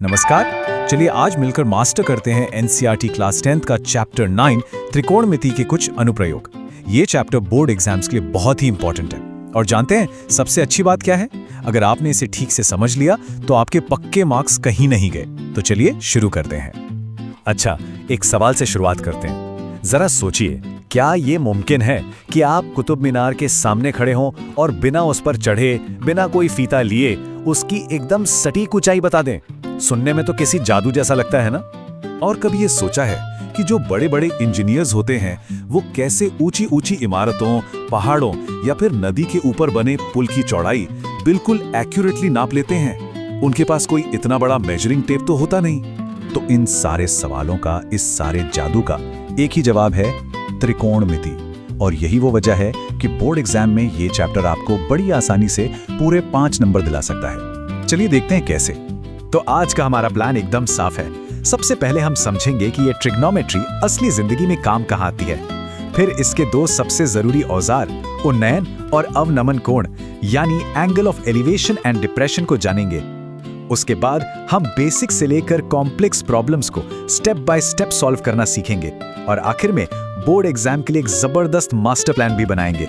नमस्कार। चलिए आज मिलकर मास्टर करते हैं एनसीईआरटी क्लास 10th का चैप्टर 9 त्रिकोणमिति के कुछ अनुप्रयोग। ये चैप्टर बोर्ड एग्जाम्स के लिए बहुत ही इंपॉर्टेंट है। और जानते हैं सबसे अच्छी बात क्या है? अगर आपने इसे ठीक से समझ लिया तो आपके पक्के मार्क्स कहीं नहीं गए। तो चलिए शुरू करते हैं। अच्छा, एक सवाल से शुरुआत करते हैं। जरा सोचिए, क्या ये मुमकिन है कि आप कुतुब मीनार के सामने खड़े हों और बिना उस पर चढ़े, बिना कोई फीता लिए उसकी एकदम सटीक ऊंचाई बता दें? सुनने में तो किसी जादू जैसा लगता है ना। और कभी ये सोचा है कि जो बड़े बड़े इंजीनियर्स होते हैं वो कैसे ऊंची ऊंची इमारतों, पहाड़ों या फिर नदी के ऊपर बने पुल की चौड़ाई बिल्कुल एक्यूरेटली नाप लेते हैं? उनके पास कोई इतना बड़ा मेजरिंग टेप तो होता नहीं। तो इन सारे सवालों का, इस सारे जादू का एक ही जवाब है, त्रिकोणमिति। और यही वो वजह है कि बोर्ड एग्जाम में ये चैप्टर आपको बड़ी आसानी से पूरे 5 नंबर दिला सकता है। चलिए देखते हैं कैसे। तो आज का हमारा प्लान एकदम साफ है। सबसे पहले हम समझेंगे कि ये ट्रिग्नोमेट्री असली जिंदगी में काम कहाँ आती है। फिर इसके 2 सबसे जरूरी औजार, उन्नयन और अवनमन कोण यानी angle of elevation and depression को जानेंगे। उसके बाद हम बेसिक से लेकर कॉम्प्लेक्स प्रॉब्लम्स को स्टेप बाय स्टेप सॉल्व करना सीखेंगे। और आखिर में बोर्ड एग्जाम के लिए एक जबरदस्त मास्टर प्लान भी बनाएंगे।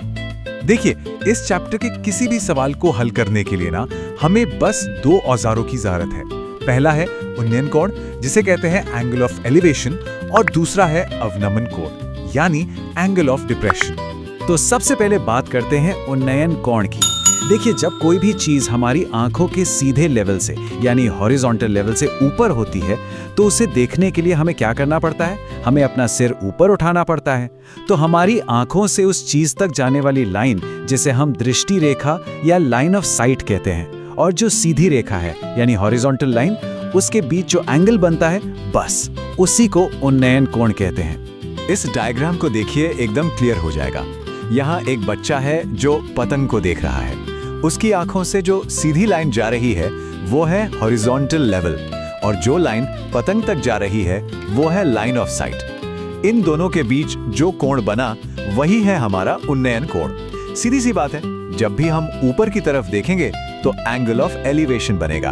देखिए, इस चैप्टर के किसी भी सवाल को हल करने के लिए ना हमें बस 2 औजारों की जरूरत है। पहला है उन्नयन कोण, जिसे कहते हैं एंगल ऑफ एलिवेशन, और दूसरा है अवनमन कोण यानी एंगल ऑफ डिप्रेशन। तो सबसे पहले बात करते हैं उन्नयन कोण की। देखिए, जब कोई भी चीज हमारी आंखों के सीधे लेवल से यानी हॉरिजॉन्टल लेवल से ऊपर होती है तो उसे देखने के लिए हमें क्या करना पड़ता है? हमें अपना सिर ऊपर उठाना पड़ता है। तो हमारी आंखों से उस चीज तक जाने वाली लाइन, जिसे हम दृष्टि रेखा या लाइन ऑफ साइट कहते हैं, और जो सीधी रेखा है यानी हॉरिजॉन्टल लाइन, उसके बीच जो एंगल बनता है, बस उसी को उन्नयन कोण कहते हैं। इस डायग्राम को देखिए, एकदम क्लियर हो जाएगा। यहाँ एक बच्चा है जो पतंग को देख रहा है। उसकी आंखों से जो सीधी लाइन जा रही है वो है हॉरिजॉन्टल लेवल, और जो लाइन पतंग तक जा रही है वो है लाइन ऑफ साइट। इन दोनों के बीच जो कोण बना वही है हमारा उन्नयन कोण। सीधी सी बात है, जब भी हम ऊपर की तरफ देखेंगे तो एंगल ऑफ एलिवेशन बनेगा।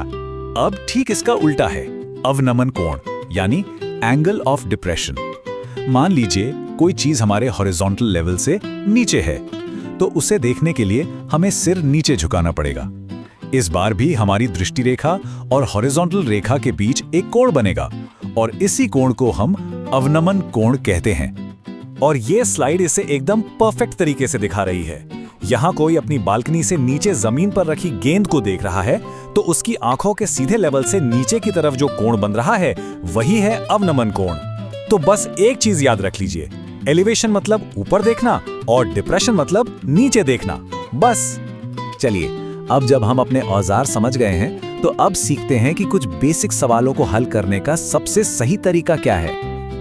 अब ठीक इसका उल्टा है अवनमन कोण यानी एंगल ऑफ डिप्रेशन। मान लीजिए कोई चीज हमारे हॉरिजॉन्टल लेवल से नीचे है, तो उसे देखने के लिए हमें सिर नीचे झुकाना पड़ेगा। इस बार भी हमारी दृष्टि रेखा और हॉरिजॉन्टल रेखा के बीच एक कोण बनेगा, और इसी कोण को हम अवनमन कोण कहते हैं। और ये स्लाइड इसे एकदम परफेक्ट तरीके से दिखा रही है। यहाँ कोई अपनी बालकनी से नीचे जमीन पर रखी गेंद को देख रहा है तो उसकी आंखों के सीधे लेवल से नीचे की तरफ जो कोण बन रहा है वही है अवनमन कोण। तो बस एक चीज याद रख लीजिए, एलिवेशन मतलब ऊपर देखना और डिप्रेशन मतलब नीचे देखना, बस। चलिए, अब जब हम अपने औजार समझ गए हैं तो अब सीखते हैं कि कुछ बेसिक सवालों को हल करने का सबसे सही तरीका क्या है।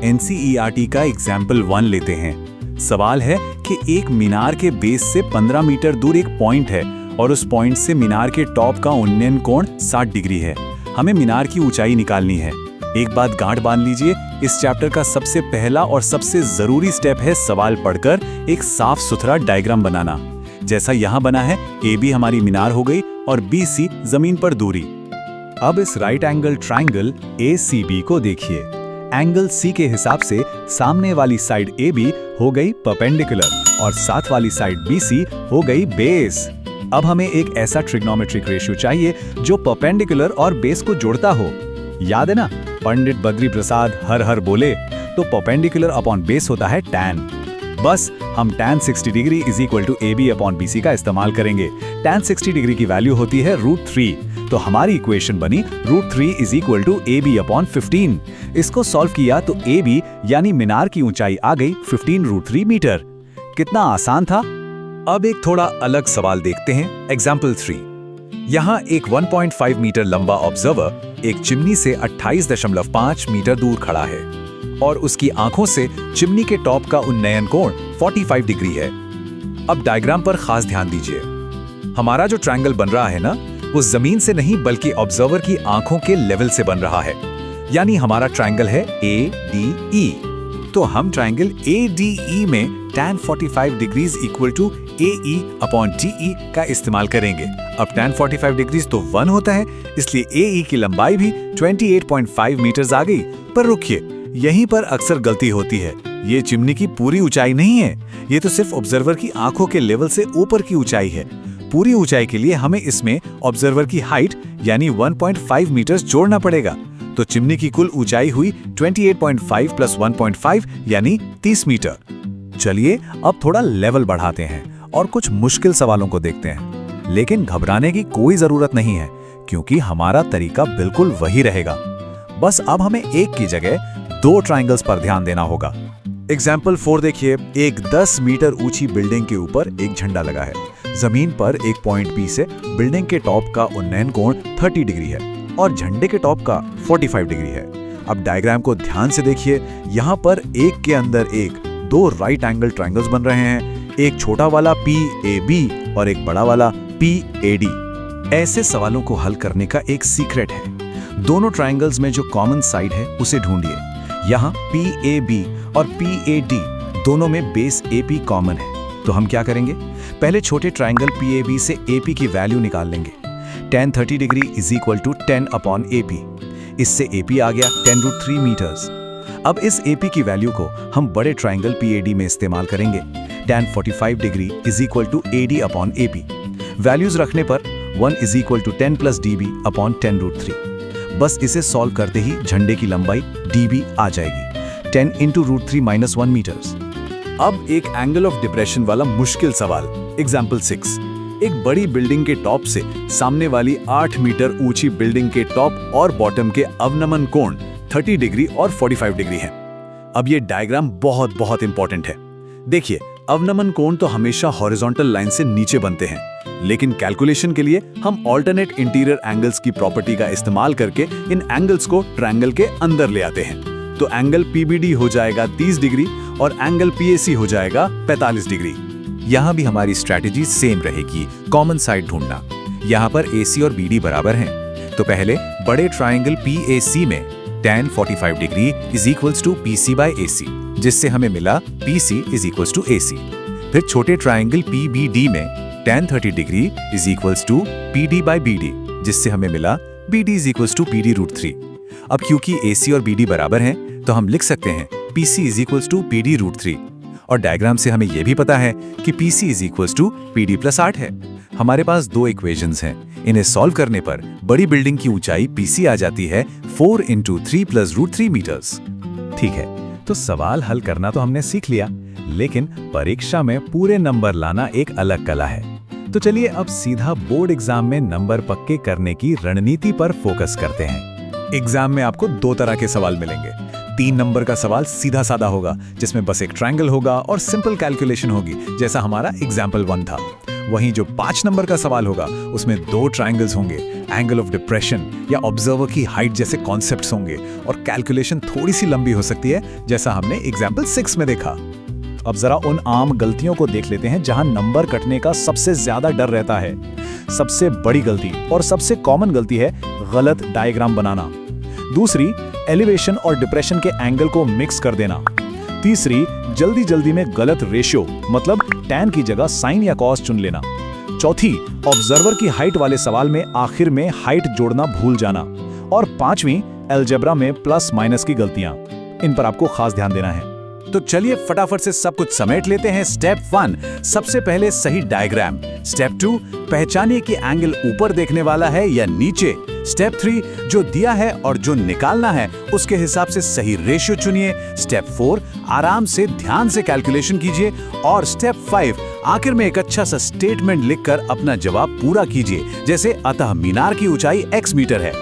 एनसीईआरटी का एग्जाम्पल 1 लेते हैं। सवाल है कि एक मीनार के बेस से 15 मीटर दूर एक पॉइंट है और उस पॉइंट से मीनार के टॉप का उन्नयन कोण 60 डिग्री है। हमें मीनार की ऊंचाई निकालनी है। एक बात गांठ बांध लीजिए, इस चैप्टर का सबसे पहला और सबसे जरूरी स्टेप है सवाल पढ़कर एक साफ सुथरा डायग्राम बनाना। जैसा यहाँ बना है, AB हमारी मीनार हो गई और BC जमीन पर दूरी। अब इस राइट एंगल ट्रायंगल ACB को देखिए। एंगल C के हिसाब से सामने वाली साइड AB हो गई परपेंडिकुलर और साथ वाली साइड BC हो गई बेस। अब हमें एक ऐसा ट्रिग्नोमेट्रिक रेशियो चाहिए जो परपेंडिकुलर और बेस को जोड़ता हो। याद है ना, पंडित बद्री प्रसाद हर हर बोले, तो परपेंडिकुलर अपॉन बेस होता है tan। बस हम tan 60 degree is equal to AB upon BC का इस्तेमाल करेंगे। tan 60 डिग्री की वैल्यू होती है √3, तो हमारी इक्वेशन बनी √3 is equal to AB upon 15। इसको सॉल्व किया तो AB यानी मीनार की ऊंचाई आ गई 15√3 मीटर। कितना आसान था। अब एक थोड़ा अलग सवाल देखते हैं। एग्जाम्पल 3। यहाँ एक 1.5 मीटर लंबा ऑब्जर्वर एक चिमनी से 28.5 मीटर दूर खड़ा है और उसकी आंखों से चिमनी के टॉप का उन्नयन कोण 45 डिग्री है। अब डायग्राम पर खास ध्यान दीजिए। हमारा जो ट्रायंगल बन रहा है ना, वो जमीन से नहीं बल्कि ऑब्जर्वर की आंखों के लेवल से बन रहा है। यानी हमारा ट्रायंगल है ADE। तो हम ट्राइंगल ADE में tan 45 degrees equal to AE upon DE का इस्तेमाल करेंगे। अब tan 45 डिग्रीज तो 1 होता है, इसलिए AE की लंबाई भी 28.5 मीटर्स आ गई। पर रुकिए, यहीं पर अक्सर गलती होती है। ये चिमनी की पूरी ऊंचाई नहीं है, ये तो सिर्फ ऑब्जर्वर की आंखों के लेवल से ऊपर की ऊंचाई है। पूरी ऊंचाई के लिए हमें इसमें ऑब्जर्वर की हाइट यानी 1.5 मीटर्स जोड़ना पड़ेगा। तो चिमनी की कुल ऊंचाई हुई 28.5 प्लस 1.5 यानी 30 मीटर। चलिए अब थोड़ा लेवल बढ़ाते हैं और कुछ मुश्किल सवालों को देखते हैं। लेकिन घबराने की कोई जरूरत नहीं है, क्योंकि हमारा तरीका बिल्कुल वही रहेगा। बस अब हमें एक की जगह 2 ट्राइंगल्स पर ध्यान देना होगा। एग्जाम्पल 4 देखिए, एक 10 मीटर ऊंची बिल्डिंग के ऊपर एक झंडा लगा है। जमीन पर एक पॉइंट P से बिल्डिंग के टॉप का उन्नयन कोण 30 डिग्री है और झंडे के टॉप का 45 डिग्री है। अब डायग्राम को ध्यान से देखिए, यहाँ पर एक के अंदर एक 2 राइट एंगल ट्राइंगल्स बन रहे हैं, एक छोटा वाला PAB और एक बड़ा वाला PAD। ऐसे सवालों को हल करने का एक सीक्रेट है। दोनों ट्राइंगल्स में जो कॉमन साइड है उसे ढूंढिए। यहाँ PAB और PAD दोनों में बेस AP कॉमन है। तो हम क्या करेंगे, पहले छोटे ट्राइंगल PAB से AP की वैल्यू निकाल लेंगे। tan 30 degree is equal to 10 upon AP। इससे AP आ गया 10√3 मीटर्स। अब इस AP की वैल्यू को हम बड़े ट्राइंगल PAD में इस्तेमाल करेंगे। tan 45 degree is equal to AD upon AP। Values रखने पर 1 is equal to 10 plus DB upon 10√3। बस इसे सॉल्व करते ही झंडे की लंबाई DB आ जाएगी, 10 इंटू √3 माइनस 1 मीटर्स। अब एक एंगल ऑफ डिप्रेशन वाला मुश्किल सवाल, एग्जाम्पल 6। एक बड़ी बिल्डिंग के टॉप से सामने वाली 8 मीटर ऊंची बिल्डिंग के टॉप और बॉटम के अवनमन कोण 30 डिग्री और 45 डिग्री है। अब ये डायग्राम बहुत इंपॉर्टेंट है। देखिए, अवनमन कोण तो हमेशा हॉरिजॉन्टल लाइन से नीचे बनते हैं, लेकिन कैलकुलेशन के लिए हम ऑल्टरनेट इंटीरियर एंगल्स की प्रॉपर्टी का इस्तेमाल करके इन एंगल्स को ट्रायंगल के अंदर ले आते हैं। तो एंगल PBD हो जाएगा 30 डिग्री और एंगल PAC हो जाएगा 45 डिग्री। यहाँ भी हमारी स्ट्रैटेजी सेम रहेगी, कॉमन साइड ढूंढना। यहाँ पर AC और BD बराबर हैं, तो पहले बड़े ट्राइंगल PAC में tan 45 degree is equals to PC by AC, जिससे हमें मिला PC is equals to AC। फिर छोटे ट्राइंगल PBD में tan 30 degree is equals to PD by BD, जिससे हमें मिला BD is equals to PD√3। अब क्योंकि AC और BD बराबर हैं, तो हम लिख सकते हैं PC is equals to PD√3। और डायग्राम से हमें यह भी पता है कि PC is equals to PD plus 8 है। हमारे पास 2 इक्वेशंस हैं। इन्हें सॉल्व करने पर बड़ी बिल्डिंग की ऊंचाई PC आ जाती है 4 इंटू 3 प्लस √3 मीटर्स। ठीक है, तो सवाल हल करना तो हमने सीख लिया, लेकिन परीक्षा में पूरे नंबर लाना एक अलग कला है। तो चलिए अब सीधा बोर्ड एग्जाम में नंबर पक्के करने की रणनीति पर फोकस करते हैं। एग्जाम में आपको 2 तरह के सवाल मिलेंगे। 3 नंबर का सवाल सीधा साधा होगा, जिसमें बस एक ट्रायंगल होगा और सिंपल कैलकुलेशन होगी, जैसा हमारा एग्जाम्पल 1 था। वहीं जो 5 नंबर का सवाल होगा, उसमें 2 ट्रायंगल्स होंगे, एंगल ऑफ डिप्रेशन या ऑब्जर्वर की हाइट जैसे कॉन्सेप्ट्स होंगे, और कैलकुलेशन थोड़ी सी लंबी हो सकती है, जैसा हमने एग्जाम्पल 6 में देखा। अब जरा उन आम गलतियों को देख लेते हैं जहां नंबर कटने का सबसे ज्यादा डर रहता है। सबसे बड़ी गलती और सबसे कॉमन गलती है गलत डायग्राम बनाना। दूसरी, एलिवेशन और डिप्रेशन के एंगल को मिक्स कर देना। तीसरी, जल्दी में गलत रेशियो, मतलब tan की जगह sin या cos चुन लेना। चौथी, ऑब्जर्वर की हाइट वाले सवाल में आखिर में हाइट जोड़ना भूल जाना। और 5वीं, अलजेब्रा में प्लस माइनस की गलतियां। इन पर आपको खास ध्यान देना है। तो चलिए फटाफट से सब कुछ समेट लेते हैं। स्टेप 1, सबसे पहले सही डायग्राम। स्टेप 2, पहचानिए कि एंगल ऊपर देखने वाला है या नीचे। स्टेप 3, जो दिया है और जो निकालना है उसके हिसाब से सही रेशियो चुनिए। स्टेप 4, आराम से ध्यान से कैलकुलेशन कीजिए। और स्टेप 5, आखिर में एक अच्छा सा स्टेटमेंट लिखकर अपना जवाब पूरा कीजिए, जैसे अतः मीनार की ऊंचाई x मीटर है।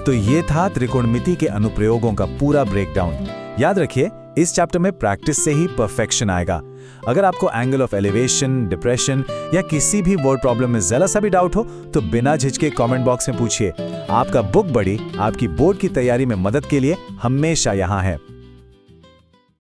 तो ये था त्रिकोणमिति के अनुप्रयोगों का पूरा ब्रेकडाउन। याद रखिए, इस चैप्टर में प्रैक्टिस से ही परफेक्शन आएगा। अगर आपको एंगल ऑफ एलिवेशन, डिप्रेशन या किसी भी वर्ड प्रॉब्लम में जरा सा भी डाउट हो, तो बिना झिझके कमेंट बॉक्स में पूछिए। आपका बुक बडी आपकी बोर्ड की तैयारी में मदद के लिए हमेशा यहाँ है।